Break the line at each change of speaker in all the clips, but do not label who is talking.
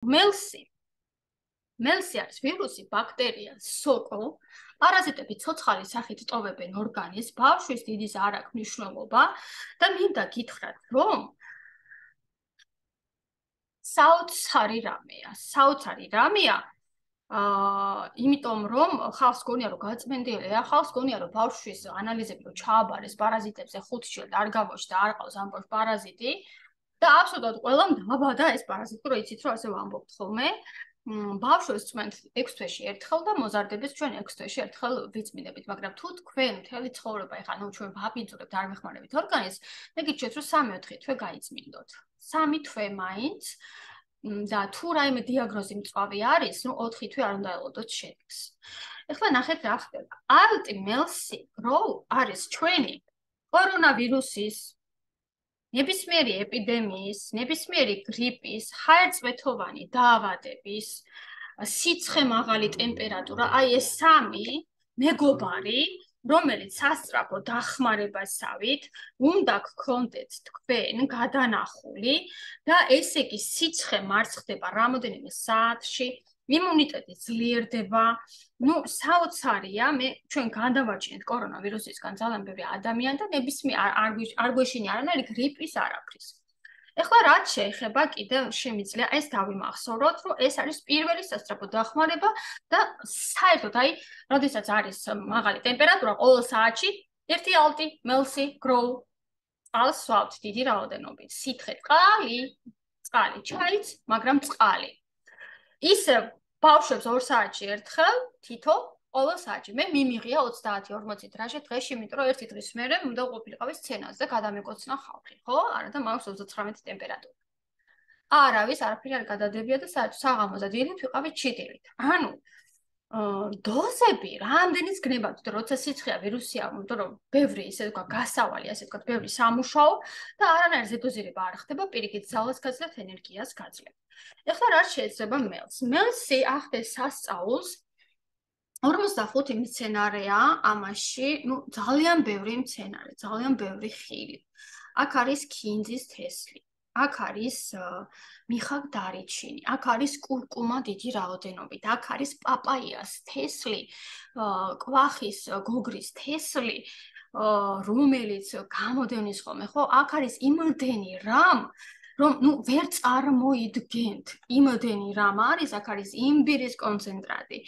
მელსი არის ვირუსი, ბაქტერია, სოკო, პარაზიტები ცოცხალის სახით ტოვებენ ორგანიზმს, ბავშვის დიდის არ აქვს მნიშვნელობა და მინდა გითხრათ, რომ საოცარი რამეა, იმიტომ რომ ხალხს გონია რომ გაწმენდილია, ხალხს გონია რომ ბავშვის ანალიზები რომ ჩააბარეს პარაზიტებზე 5 ჯილდს არ გამოჩნდა და არ ყავს ამ ბავშვს პარაზიტი და აბსოლუტურად ყველამ დაბადა ეს პარაზიტი, რომ იცით რომ ასე ვამბობთ ხოლმე. ბავშვებს წმენთ 6 თვეში ერთხელ და მოზარდებს ჩვენ 6 თვეში ერთხელ ვიწმინდებით, მაგრამ თუ თქვენ მთელი ცხოვრება ეხლა ჩვენ ვაბინძურებთ არ მეხმარებით ორგანიზმს, მე გიჩვენებთ რომ 3-4 თვე გაიწმინდოთ. 3 თვე მაინც და თუ რაიმე დიაგნოზი მწვავე არის, 4 თვე არ უნდა ელოდოთ შედეგს. ეხლა ნახეთ რა ხდება. Alt-MLC Grow არის ჩვენი კორონავირუსის, ნებისმიერი ეპიდემიის, ნებისმიერი გრიპის, ჰაერწმეთოვანი დაავადების, სიცხე მაღალი ტემპერატურა, აი ეს 3 მეგობარი, რომელიც სასწრაფო დახმარებასავით უნდა გქონდეთ თქვენ გადანახული და ესე იგი სიცხე მარცხდება რამოდენიმე საათში, იმუნიტეტი ძლიერდება, საოცარია, ჩვენ გადავარჩინეთ კორონავირუსისგან ძალიან ბევრი ადამიანი და ნებისმიერ არ გვეშინია არანაირი გრიპის არაფრის. ეხლა რაც შეეხება კიდევ შემიძლია ეს დავიმახსოვროთ, რომ ეს არის პირველი სასწრაფო დახმარება და საერთოდ აი, როდესაც არის მაღალი ტემპერატურა, ყოველ საათში 1 Alt-MLC Grow წყალს ვსვავთ დიდი რაოდენობით. სითხე წყალი, ჩაიც, მაგრამ წყალი. ისე ბავშვებს 2 საათში ერთხელ თითო ყოველ საათში. მე მიმიღია 30-40 დრაჟე დღეში, იმიტომ რომ 1 დღის მერე უნდა ყოფილიყავი სცენაზე და გადამეკოცნა ხალხი, ხო? არა და მაქვს 39 ტემპერატურა. არავის არაფერი არ გადადებია და საღამოზე დილით ვიყავით ჩიტილით. ანუ დოზები რამდენიც გნებავთ, როცა სიცხეა ვირუსია, იმიტომ რომ ბევრი ისე თქვა გასავალი, ასე თქვა, ბევრი სამუშაო და არანაირი ზედოზირება არ ხდება, პირიქით ძალას გაძლევთ, ენერგიას გაძლევთ. ეხლა რა შეიძლება მელს? მელსი ახდენს სასწაულს 45 მცენარეა ამაში, ძალიან ბევრი მცენარე, ძალიან ბევრი ხილი. აქ არის ქინძის თესლი, აქ არის მიხაგდარიჩინი, აქ არის კურკუმა დიდი რაოდენობით, აქ არის პაპაიას თესლი, კვახის გოგრის თესლი, რომელიც გამოდევნის ხოლმე, ხო? აქ არის იმდენი რამ, რომ ვერ წარმოიდგენთ, იმდენი რამ არის, აქ არის იმბირის კონცენტრატი.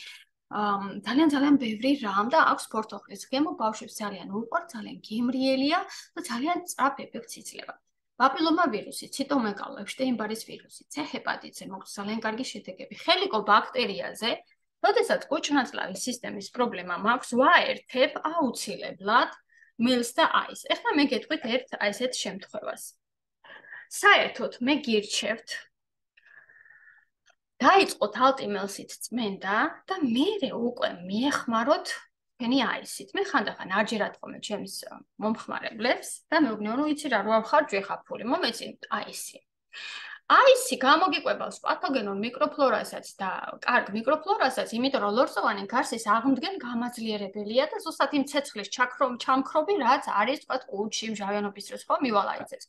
ძალიან ბევრი რამ და აქვს ფორთოხლის გემო, ბავშვებს ძალიან უყვართ, ძალიან გემრიელია და ძალიან სწრაფ ეფექტს იძლევა. პაპილომა ვირუსი, ციტომეგალო, ეპშტეინ-ბარის ვირუსი, C ჰეპატიტზე მოგვს ძალიან კარგი შედეგები. ხელიკობაქტერიაზე, როდესაც კუჭ-ნაწლავის სისტემის პრობლემა მაქვს, ვაერთებ აუცილებლად მელს და აის. ეხლა მე გეტყვით ერთ ასეთ შემთხვევას. საერთოდ მე გირჩევთ დაიწყოთ Alt-MLC-ით წმენდა და მერე უკვე მიეხმაროთ თქვენი აისით. მე ხანდახან არჯერად ხოლმე ჩემს მომხმარებლებს და მეუბნიო რომ იცი რა ვხარჯვე ხაფული, მომეწინ აისი. აისი გამოგიყვებავს პათოგენურ მიკროფლორასაც და კარგ მიკროფლორასაც, იმიტომ რომ ლორწოვანი გარსის აღმდგენ გამაძლიერებელია და ზუსტად იმ ცეცხლის ჩამქრობი, რაც არის თქვა კუჭში, მჟავიანობის დროს ხო მივალაიცეს.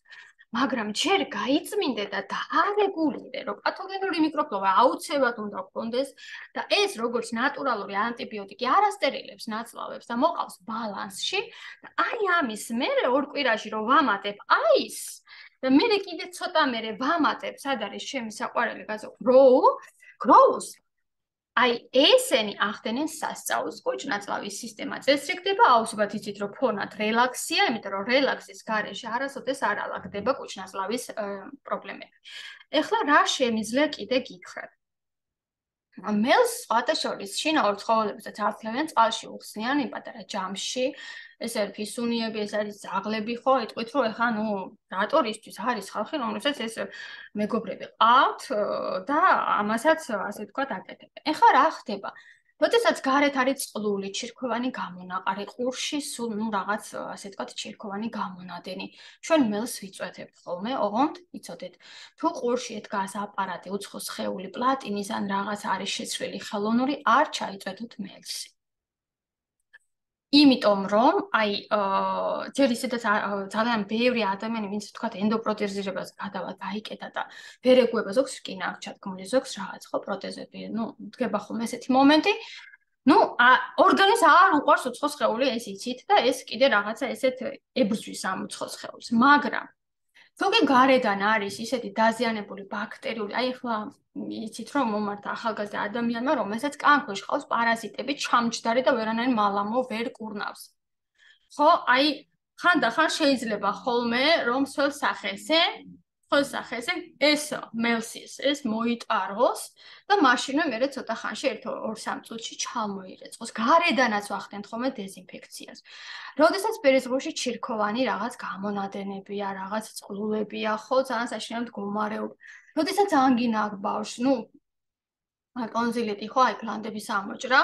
მაგრამ ჯერ გაიწმინდე და დაარეგულირე, რომ პათოგენური მიკროფლორა აუცილებლად უნდა გქონდეს და ეს როგორც ნატურალური ანტიბიოტიკი არასტერილებს ნაწლავებს და მოყავს ბალანსში და აი ამის მერე 2 კვირაში რომ ვამატებ აის და მერე კიდე ცოტა მერე ვამატებ, სად არის ჩემი საყვარელი გაზო Grows. აი ესენი ახდენენ სასწაულს, კუჭ-ნაწლავის სისტემა წესრიგდება, აუცილებლად იცით რომ ფონად რელაქსია, იმიტომ რომ რელაქსის გარეშე არასოდეს არ ალაგდება კუჭ-ნაწლავის პრობლემები. ეხლა რა შემიძლია კიდე გითხრათ? მელს სხვათა შორის შინაურ ცხოველებსაც ართმევენ წყალში უხსნიან იმ პატარა ჯამში, ეს არის ფისუნიები, ეს არის ძაღლები, ხო? იტყვით რომ ეხლა რატორისთვის არის ხალხი, რომელსაც ეს მეგობრები ყავთ და ამასაც ასე ვთქვათ აკეთებენ. ეხლა რა ხდება? როდესაც გარეთ არის წყლული, ჩირქოვანი გამონაყარი, ყურში სულ რაღაც ასე ვთქვათ ჩირქოვანი გამონადენი. ჩვენ მელს ვიწვეთებთ ხოლმე, ოღონდ იცოდეთ, თუ ყურში დგას აპარატი, უცხო სხეული, პლატინის ან რაღაც არის შეცვლილი ხელოვნური, არ ჩაიწვეთოთ მელსი. იმიტომ რომ ჯერ ისედაც ძალიან ბევრი ადამიანი, ვინც თქვათ ენდოპროტეზირებას გადავა დაიკეთა და ვერ ეგუება ზოგს რკინა აქვს ჩადგმული, ზოგს რაღაც ხო პროტეზები, დგება ხოლმე ესეთი მომენტი. ორგანიზმს არ უყვარს უცხო სხეული, ეს იცით და ეს კიდე რაღაცა ესეთ ებრძვის ამ უცხო სხეულს, მაგრამ თუკი გარედან არის ისეთი დაზიანებული ბაქტერიული, ახლა იცით რომ მომართა ახალგაზრდა ადამიანმა, რომელსაც კანქვეშ ყავს პარაზიტები, ჩამჯდარი და ვერანაირ მალამო ვერ კურნავს. ხო, ხანდახან შეიძლება ხოლმე რომ სულ სახეზე ეს მელსის ეს მოიტაროს და მაშინვე მე ცოტა ხანში 1-2-3 წუთში ჩამოირეწოს. გარედანაც ვახდენთ ხოლმე დეზინფექციას. როდესაც ბერძღულში ჩირქოვანი რაღაც გამონადენებია, რაღაც წყლულებია, ხო, ძალიან საშინელ მდგომარეობა. როდესაც ანგინა აქვს ბავშვს, ტონზილიტი ხო, გლანდების ამოჭრა,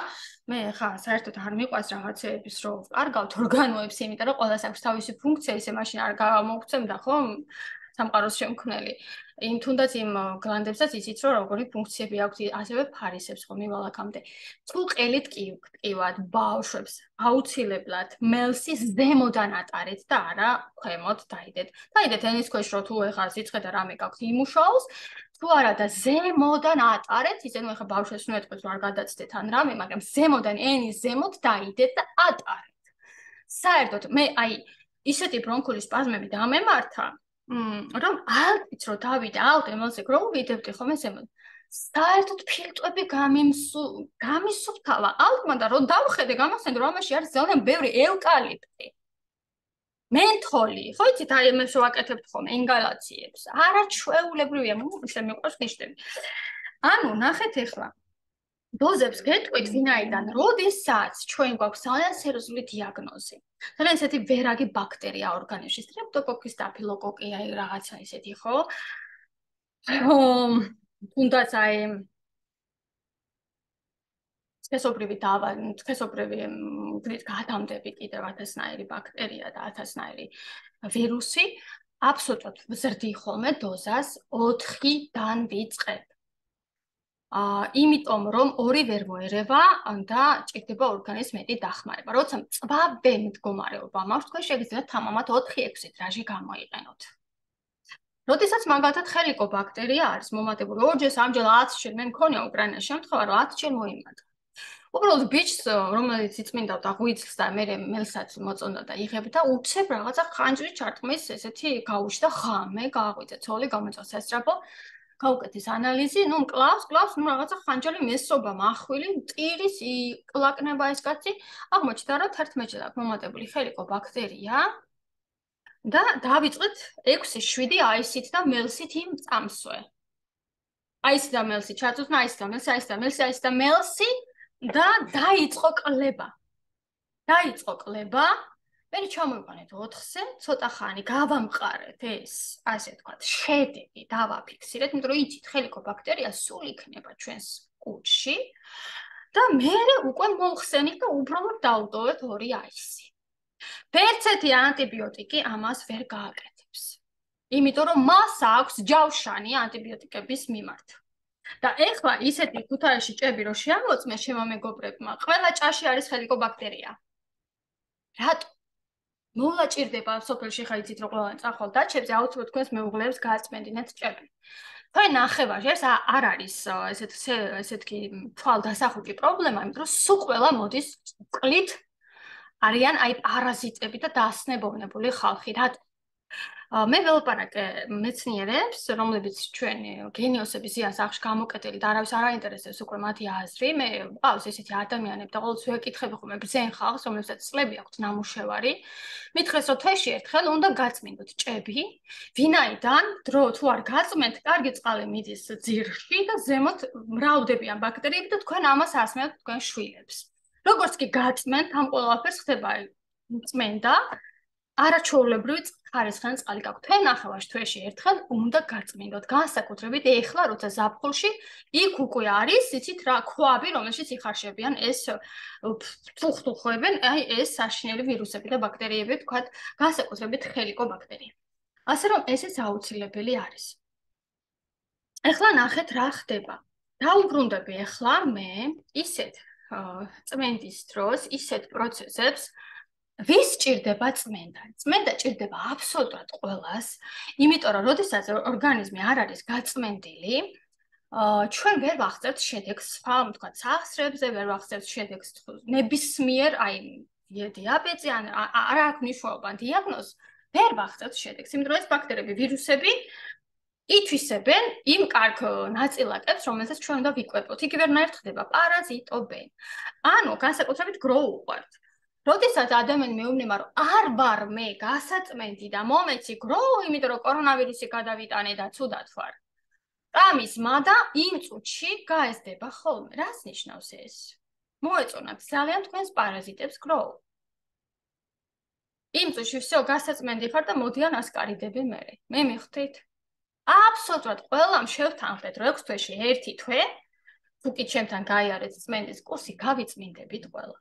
მე ხა საერთოდ არ მიყვარს რაღაცეების რო ვკარგავთ ორგანოებს, იმიტომ რომ ყველას აქვს თავისი ფუნქცია, ისე მაშინ არ გამოგცემდა ხო სამყაროს შემქმნელი. თუნდაც იმ გლანდებსაც იცით რომ როგორი ფუნქციები აქვს, ასევე ფარისებს ხო მივალაკამდე. თუ ყელით ტკივად ბავშვებს აუცილებლად მელსის ზემოდან ატარეთ და არა ქვემოთ დაიდეთ. დაიდეთ ენის ქვეშ რო თუ ეხა სიცხე და რამე გაქვთ იმუშაოს, თუ არა და ზემოდან ატარეთ, ისე ახლა ბავშვებს ნუეთყვით რომ არ გადაცდეთ ან რამე, მაგრამ ზემოდან ენის ზემოთ დაიდეთ და ატარეთ. საერთოდ მე ისეთი ბრონქული სპაზმები დამემართა, რომ ალტიც რო დავიდე, ემალზე რო ვიდებდი ხოლმე ზემოთ. საერთოდ ფილტვები გამისუფთავა ალტმა და რო დავხედე, გამახსენდა რომ ამაში არის ძალიან ბევრი ევკალიპტი. მენთოლი, ხო იცით, ამას ვაკეთებთ ხოლმე ინგალაციებს. არაჩვეულებრივია, ისე მიყვარს ნიშნები. ანუ ნახეთ ახლა. დოზებს გეტყვით ვინაიდან, როდესაც ჩვენ გვაქვს ძალიან სერიოზული დიაგნოზი. ძალიან ესეთი ვერაგი ბაქტერია ორგანიზმში, სტრეპტოკოკი, სტაფილოკოკი, რაღაცა ესეთი, ხო? თუნდაც სქესობრივი გადამდები კიდევ 1000-ნაირი ბაქტერია და 1000-ნაირი ვირუსი, აბსოლუტურად ვზრდი ხოლმე დოზას 4-დან ვიწყებ. იმიტომ რომ 2 ვერ მოერევა და ჭირდება ორგანიზმის მეტი დახმარება. როცა მწვავე მდგომარეობა მაქვს, თქვენ შეგიძლიათ თამამად 4-6 დრაჟი გამოიყენოთ. როდესაც მაგალითად ხელიკობაქტერია არის მომატებული 2-ჯერ 3-ჯერ 10-ჯერ მე მქონია უკრაინაში შემთხვევა, რომ 10-ჯერ მოიმატა. უბრალოდ ბიჭს, რომელიც იწმინდავდა ღვიძლს და მე მელსაც მოწონდა და იღებდა და უცებ რაღაცა ხანჯრი ჩარტყმის ესეთი გაუში და ღამე გააღვიძა ცოლი, გამოწვა სასწრაფო, გაუკეთეს ანალიზი, მკლავს, რაღაცა ხანჯალი მესობა, მახვილი, ტირის იკლაკნება ეს კაცი, აღმოჩნდა რომ 11-ჯერ აქვს მომატებული ხელიკობაქტერია და დავიწყეთ 6-7 აისით და მელსით იმ წამსვე. აისი და მელსი ჩაწუხნა, აისი და მელსი და დაიწყო კლება. მე ჩამოვიყენეთ 4-ზე, ცოტა ხანი გავამყარეთ ეს, ასე ვთქვათ, შედეგი დავაფიქსირეთ, იმიტომ რომ იცით, ხელიკობაქტერია სულ იქნება ჩვენს კუჭში და მე უკვე მოვხსენით და უბრალოდ დავტოვეთ 2 აისი. ვერცერთი ანტიბიოტიკი ამას ვერ გააკეთებს. იმიტომ რომ მას აქვს ჯავშანი ანტიბიოტიკების მიმართ. და ეხლა ისეთი ქუთაისში ჭები რო შეამოწმე შემო მეგობრებმა, ყველა ჭაში არის ხელიკობაქტერია. რატო? მოვაჭირდება სოფელში ხა იცით რომ ყველა წახვალ დაჩებზე აუცილებლად თქვენს მეუღლეებს გააწმენდინეთ ჭები. თქვენ ნახევარს არ არის ესეთი თვალდასახუკი პრობლემა, იმიტომ რომ სულ ყველა მოდის წყლით არიან პარაზიტები და დასნებოვნებული ხალხი. რატო? მე ველაპარაკე მეცნიერებს, რომლებიც ჩვენ გენიოსების ზიანს ახში გამოკეტილი და არავის არ აინტერესებს უკვე მათი აზრი. მე ვყავს ესეთი ადამიანები და ყოველთვის ვეკითხები ხოლმე ბრძენ ხალხს, რომლებსაც წლები აქვთ ნამუშევარი. მითხრეს, რომ თვეში ერთხელ უნდა გაწმინდოთ ჭები, ვინაიდან დრო თუ არ გაწმენთ, კარგი წყალი მიდის ძირში და ზემოთ მრავლდებიან ბაქტერიები და თქვენ ამას ასმევთ თქვენ შვილებს. როგორც კი გაწმენთ, ამ ყველაფერს ხდება წმენდა, არაჩვეულებრივი ხარისხიან წყალი გაქვთ. თქვენ ნახევარში თვეში ერთხელ უნდა გაწმინდოთ. განსაკუთრებით ეხლა, როცა ზაფხულში, იქ უკვე არის, იცით რა, ქვაბი, რომელშიც იხარშებიან ეს ფუხტუხებენ, ეს საშინელი ვირუსები და ბაქტერიები, თქვათ, განსაკუთრებით ხელიკობაქტერია. ასე რომ ესეც აუცილებელი არის. ეხლა ნახეთ რა ხდება. დაუბრუნდები ეხლა მე ისეთ წმენდის დროს ისეთ პროცესებს ვის ჭირდება წმენდა? წმენდა ჭირდება აბსოლუტურად ყველას, იმიტომ რომ როდესაც ორგანიზმი არ არის გაწმენდილი, ჩვენ ვერ ვახცევთ შედეგს, თქვა სახსრებზე, ვერ ვახცევთ შედეგს ნებისმიერ, დიაბეტზე ან არა აქვს მნიშვნელობა დიაგნოზს, ვერ ვახცევთ შედეგს, იმიტომ რომ ეს ბაქტერები, ვირუსები ითვისებენ იმ კარგ ნაწილაკებს, რომელსაც ჩვენ უნდა ვიკვებოთ. იგივერნაირად ხდება, პარაზიტობენ. ანუ განსაკუთრებით გროუ უყვართ. როდესაც ადამიანი მეუბნება, რომ არ ვარ მე გასაწმენდი და მომეცი გროუ, იმიტომ რომ კორონავირუსი გადავიტანე და ცუდად ვარ. ამის მადა იმ წუთში გაესდება ხოლმე. რას ნიშნავს ეს? მოეწონათ ძალიან თქვენს პარაზიტებს გროუ. იმ წუთში всё გასაწმენდი ხარ და მოდიან ასკარიდები მე. მე მიხდით? აბსოლუტურად ყველამ შევთანხმდეთ 6 თვეში 1 თვე, თუ კი ჩემთან გაიარეთ წმენდის კურსი, გავიწმინდებით ყველა.